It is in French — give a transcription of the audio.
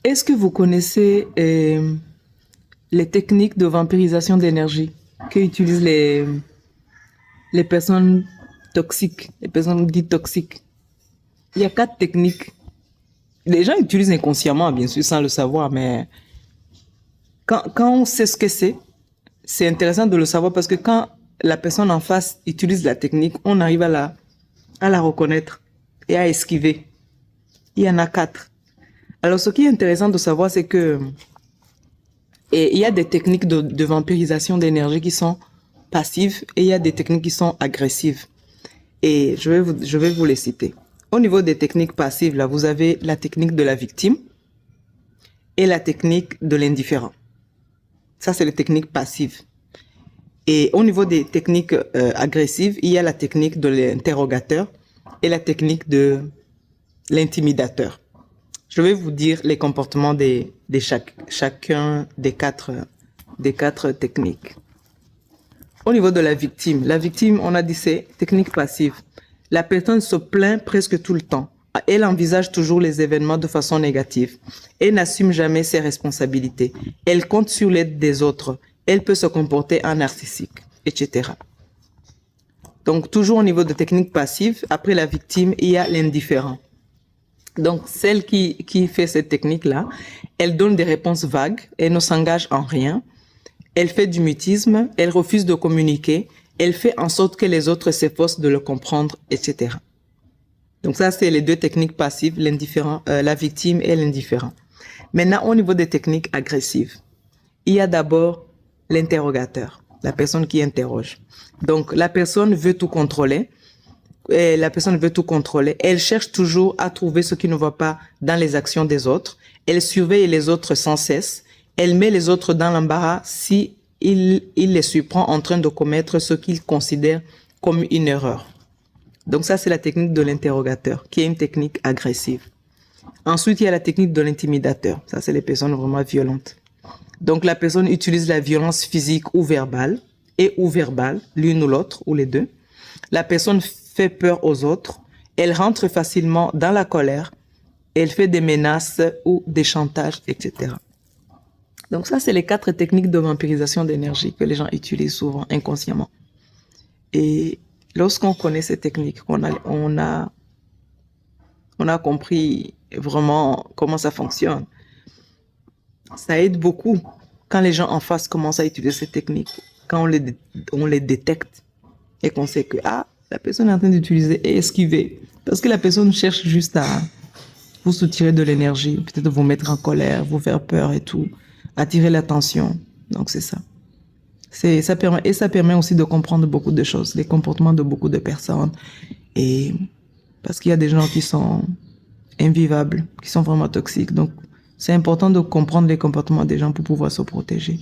Est-ce que vous connaissez les techniques de vampirisation d'énergie qu'utilisent les personnes toxiques, les personnes dites toxiques? Il y a 4 techniques. Les gens utilisent inconsciemment, bien sûr, sans le savoir, mais quand on sait ce que c'est intéressant de le savoir parce que quand la personne en face utilise la technique, on arrive à la reconnaître et à esquiver. Il y en a 4. Alors, ce qui est intéressant de savoir, c'est que il y a des techniques de vampirisation d'énergie qui sont passives et il y a des techniques qui sont agressives. Et je vais vous les citer. Au niveau des techniques passives, là, vous avez la technique de la victime et la technique de l'indifférent. Ça, c'est les techniques passives. Et au niveau des techniques agressives, il y a la technique de l'interrogateur et la technique de l'intimidateur. Je vais vous dire les comportements de chacun des quatre techniques. Au niveau de la victime, on a dit c'est technique passive. La personne se plaint presque tout le temps. Elle envisage toujours les événements de façon négative. Elle n'assume jamais ses responsabilités. Elle compte sur l'aide des autres. Elle peut se comporter en narcissique, etc. Donc, toujours au niveau de technique passive, après la victime, il y a l'indifférent. Donc, celle qui fait cette technique-là, elle donne des réponses vagues, elle ne s'engage en rien, elle fait du mutisme, elle refuse de communiquer, elle fait en sorte que les autres s'efforcent de le comprendre, etc. Donc ça, c'est les 2 techniques passives, l'indifférent, la victime et l'indifférent. Maintenant, au niveau des techniques agressives, il y a d'abord l'interrogateur, la personne qui interroge. Donc, la personne veut tout contrôler. Elle cherche toujours à trouver ce qui ne va pas dans les actions des autres. Elle surveille les autres sans cesse. Elle met les autres dans l'embarras si il les surprend en train de commettre ce qu'il considère comme une erreur. Donc ça, c'est la technique de l'interrogateur, qui est une technique agressive. Ensuite, il y a la technique de l'intimidateur. Ça, c'est les personnes vraiment violentes. Donc la personne utilise la violence physique ou verbale, l'une ou l'autre, ou les deux. La personne fait peur aux autres. Elle rentre facilement dans la colère. Elle fait des menaces ou des chantages, etc. Donc ça, c'est les 4 techniques de vampirisation d'énergie que les gens utilisent souvent inconsciemment. Et lorsqu'on connaît ces techniques, on a compris vraiment comment ça fonctionne. Ça aide beaucoup quand les gens en face commencent à utiliser ces techniques, quand on les détecte et qu'on sait que la personne est en train d'utiliser et esquiver. Parce que la personne cherche juste à vous soutirer de l'énergie, peut-être vous mettre en colère, vous faire peur et tout, attirer l'attention. Donc c'est ça. Ça permet aussi de comprendre beaucoup de choses, les comportements de beaucoup de personnes. Et parce qu'il y a des gens qui sont invivables, qui sont vraiment toxiques. Donc c'est important de comprendre les comportements des gens pour pouvoir se protéger.